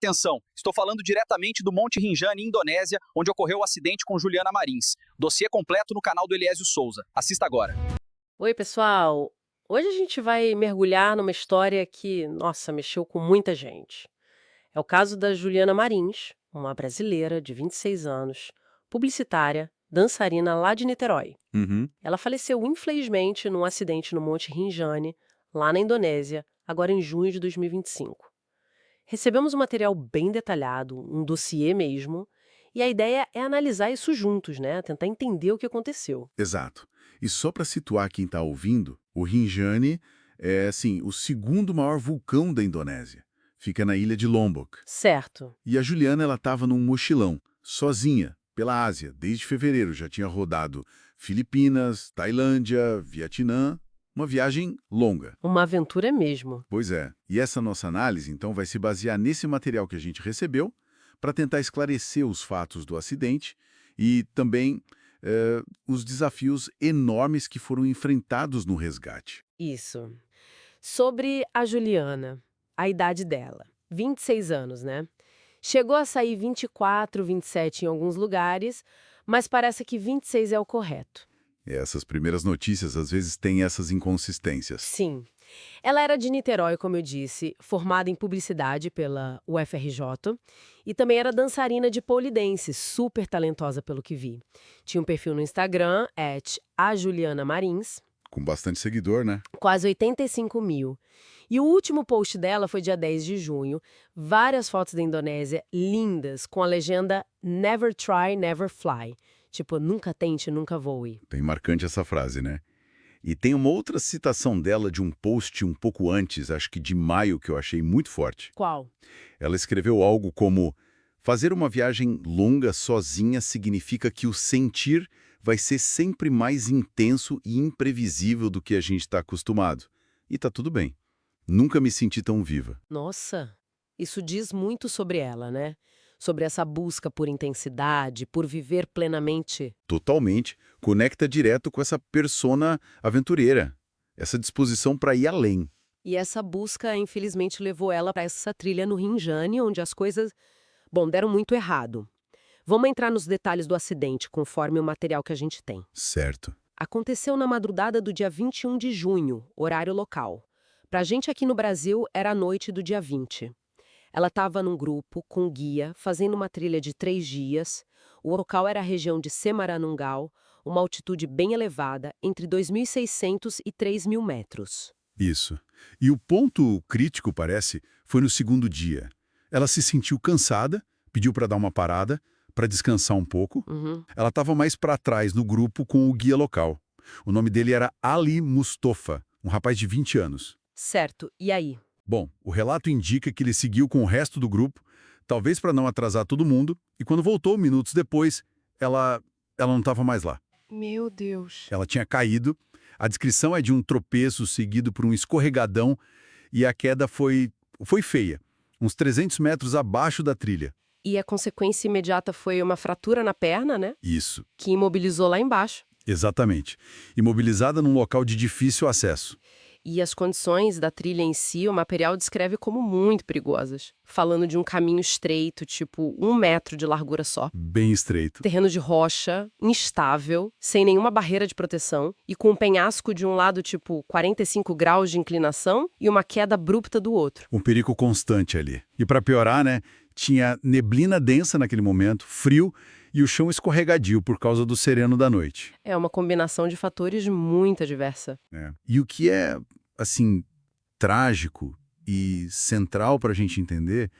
Atenção, estou falando diretamente do Monte Rinjani, Indonésia, onde ocorreu o acidente com Juliana Marins. Dossiê completo no canal do Eliésio Souza. Assista agora. Oi, pessoal! Hoje a gente vai mergulhar numa história que, nossa, mexeu com muita gente. É o caso da Juliana Marins, uma brasileira de 26 anos, publicitária, dançarina lá de Niterói. Uhum. Ela faleceu, infelizmente, num acidente no Monte Rinjani, lá na Indonésia, agora em junho de 2025. Recebemos um material bem detalhado, um dossiê mesmo, e a ideia é analisar isso juntos, né? Tentar entender o que aconteceu. Exato. E só para situar quem está ouvindo, o Rinjani é, assim, o segundo maior vulcão da Indonésia. Fica na ilha de Lombok. Certo. E a Juliana, ela estava num mochilão, sozinha, pela Ásia. Desde fevereiro já tinha rodado Filipinas, Tailândia, Vietnã. Uma viagem longa. Uma aventura mesmo. Pois é. E essa nossa análise, então, vai se basear nesse material que a gente recebeu para tentar esclarecer os fatos do acidente e também os desafios enormes que foram enfrentados no resgate. Isso. Sobre a Juliana, a idade dela. 26 anos, né? Chegou a sair 24, 27 em alguns lugares, mas parece que 26 é o correto. Essas primeiras notícias, às vezes, têm essas inconsistências. Sim. Ela era de Niterói, como eu disse, formada em publicidade pela UFRJ e também era dançarina de pole dance, super talentosa pelo que vi. Tinha um perfil no Instagram, @ajulianamarins, Com bastante seguidor, né? quase 85 mil. E o último post dela foi dia 10 de junho, várias fotos da Indonésia lindas, com a legenda Never Try, Never Fly. Tipo, nunca tente, nunca voe. Bem marcante essa frase, né? E tem uma outra citação dela de um post um pouco antes, acho que de maio, que eu achei muito forte. Qual? Ela escreveu algo como: fazer uma viagem longa sozinha significa que o sentir vai ser sempre mais intenso e imprevisível do que a gente está acostumado. E tá tudo bem. Nunca me senti tão viva. Nossa, isso diz muito sobre ela, né? Sobre essa busca por intensidade, por viver plenamente. Totalmente. Conecta direto com essa persona aventureira. Essa disposição para ir além. E essa busca, infelizmente, levou ela para essa trilha no Rinjani, onde as coisas, bom, deram muito errado. Vamos entrar nos detalhes do acidente, conforme o material que a gente tem. Certo. Aconteceu na madrugada do dia 21 de junho, horário local. Pra gente aqui no Brasil, era a noite do dia 20. Ela estava num grupo, com guia, fazendo uma trilha de 3 dias. O local era a região de Semarnungal, uma altitude bem elevada, entre 2.600 e 3.000 metros. Isso. E o ponto crítico, parece, foi no segundo dia. Ela se sentiu cansada, pediu para dar uma parada, para descansar um pouco. Uhum. Ela estava mais para trás no grupo com o guia local. O nome dele era Ali Mustafa, um rapaz de 20 anos. Certo, e aí? Bom, o relato indica que ele seguiu com o resto do grupo, talvez para não atrasar todo mundo, e quando voltou, minutos depois, ela não estava mais lá. Meu Deus. Ela tinha caído, a descrição é de um tropeço seguido por um escorregadão, e a queda foi feia, uns 300 metros abaixo da trilha. E a consequência imediata foi uma fratura na perna, né? Isso, Que imobilizou lá embaixo. exatamente. Imobilizada num local de difícil acesso. E as condições da trilha em si, o material descreve como muito perigosas. Falando de um caminho estreito, tipo 1 metro de largura só. Bem estreito. Terreno de rocha, instável, sem nenhuma barreira de proteção, e com um penhasco de um lado tipo 45 graus de inclinação e uma queda abrupta do outro. Um perigo constante ali. E para piorar, né, tinha neblina densa naquele momento, frio e o chão escorregadio por causa do sereno da noite. É uma combinação de fatores muito adversa. E o que é, assim, trágico e central para a gente entender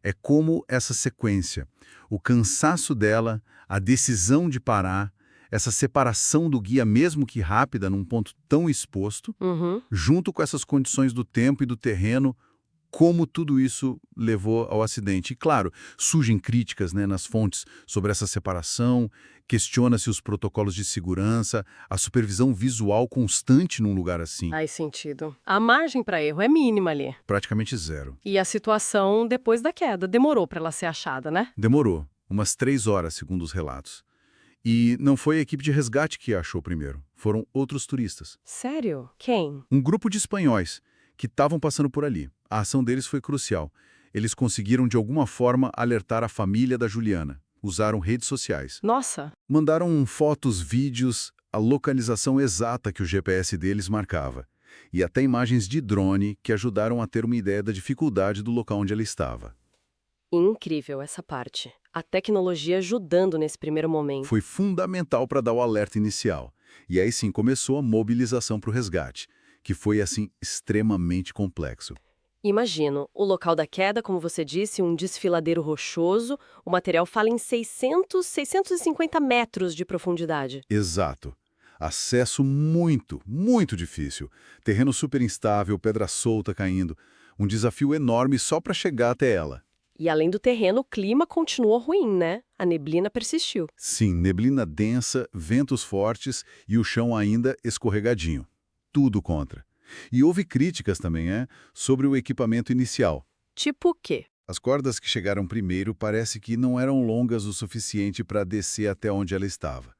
é como essa sequência, o cansaço dela, a decisão de parar, essa separação do guia, mesmo que rápida, num ponto tão exposto, Uhum. junto com essas condições do tempo e do terreno, como tudo isso levou ao acidente. E, claro, surgem críticas, né, nas fontes sobre essa separação, questiona-se os protocolos de segurança, a supervisão visual constante num lugar assim. Faz sentido. A margem para erro é mínima ali. Praticamente zero. E a situação depois da queda demorou para ela ser achada, né? Demorou, umas 3 horas, segundo os relatos. E não foi a equipe de resgate que a achou primeiro, foram outros turistas. Sério? Quem? Um grupo de espanhóis que estavam passando por ali. A ação deles foi crucial. eles conseguiram de alguma forma alertar a família da Juliana. Usaram redes sociais. Nossa! Mandaram fotos, vídeos, a localização exata que o GPS deles marcava. E até imagens de drone que ajudaram a ter uma ideia da dificuldade do local onde ela estava. Incrível essa parte. A tecnologia ajudando nesse primeiro momento. Foi fundamental para dar o alerta inicial. E aí sim começou a mobilização para o resgate, que foi, assim, extremamente complexo. Imagino, o local da queda, como você disse, um desfiladeiro rochoso, o material fala em 650 metros de profundidade. Exato. Acesso muito, muito difícil. Terreno super instável, pedra solta caindo. Um desafio enorme só para chegar até ela. E além do terreno, o clima continuou ruim, né? A neblina persistiu. Sim, neblina densa, ventos fortes e o chão ainda escorregadinho. Tudo contra. E houve críticas também, sobre o equipamento inicial. Tipo o quê? As cordas que chegaram primeiro parece que não eram longas o suficiente para descer até onde ela estava.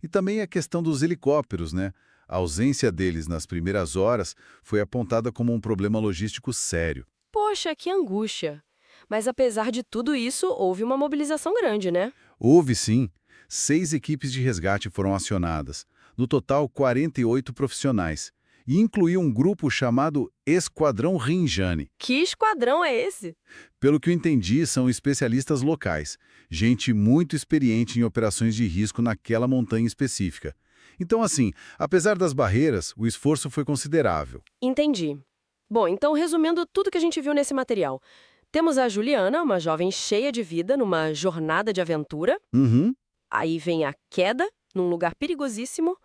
E também a questão dos helicópteros, né? A ausência deles nas primeiras horas foi apontada como um problema logístico sério. Poxa, que angústia! Mas apesar de tudo isso, houve uma mobilização grande, né? Houve sim. 6 equipes de resgate foram acionadas. No total, 48 profissionais. E incluiu um grupo chamado Esquadrão Rinjani. Que esquadrão é esse? Pelo que eu entendi, são especialistas locais. Gente muito experiente em operações de risco naquela montanha específica. Então, assim, apesar das barreiras, o esforço foi considerável. Entendi. Bom, então resumindo tudo que a gente viu nesse material. Temos a Juliana, uma jovem cheia de vida, numa jornada de aventura. Uhum. Aí vem a queda, num lugar perigosíssimo,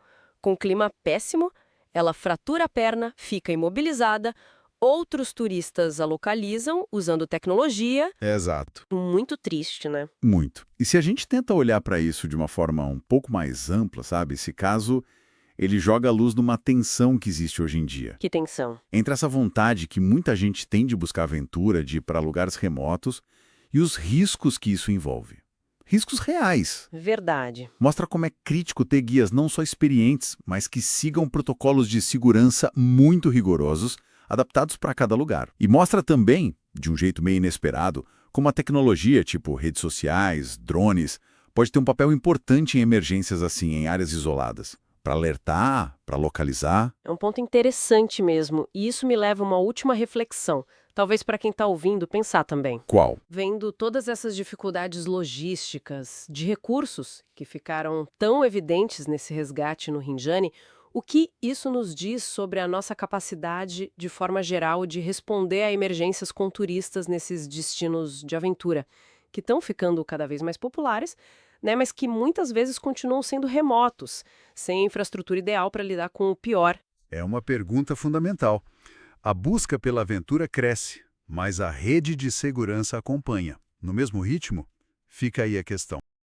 com clima péssimo. Ela fratura a perna, fica imobilizada. Outros turistas a localizam usando tecnologia. Exato. Muito triste, né? Muito. E se a gente tenta olhar para isso de uma forma um pouco mais ampla, sabe? Esse caso, ele joga a luz numa tensão que existe hoje em dia. Que tensão. Entre essa vontade que muita gente tem de buscar aventura, de ir para lugares remotos, e os riscos que isso envolve. Riscos reais. Verdade. Mostra como é crítico ter guias não só experientes, mas que sigam protocolos de segurança muito rigorosos, adaptados para cada lugar. E mostra também, de um jeito meio inesperado, como a tecnologia, tipo redes sociais, drones, pode ter um papel importante em emergências assim, em áreas isoladas. Para alertar, para localizar. É um ponto interessante mesmo, e isso me leva a uma última reflexão, talvez para quem está ouvindo pensar também. Qual? Vendo todas essas dificuldades logísticas, de recursos, que ficaram tão evidentes nesse resgate no Rinjani, o que isso nos diz sobre a nossa capacidade, de forma geral, de responder a emergências com turistas nesses destinos de aventura, que estão ficando cada vez mais populares, né, mas que muitas vezes continuam sendo remotos, sem infraestrutura ideal para lidar com o pior. É uma pergunta fundamental. A busca pela aventura cresce, mas a rede de segurança acompanha. No mesmo ritmo? Fica aí a questão.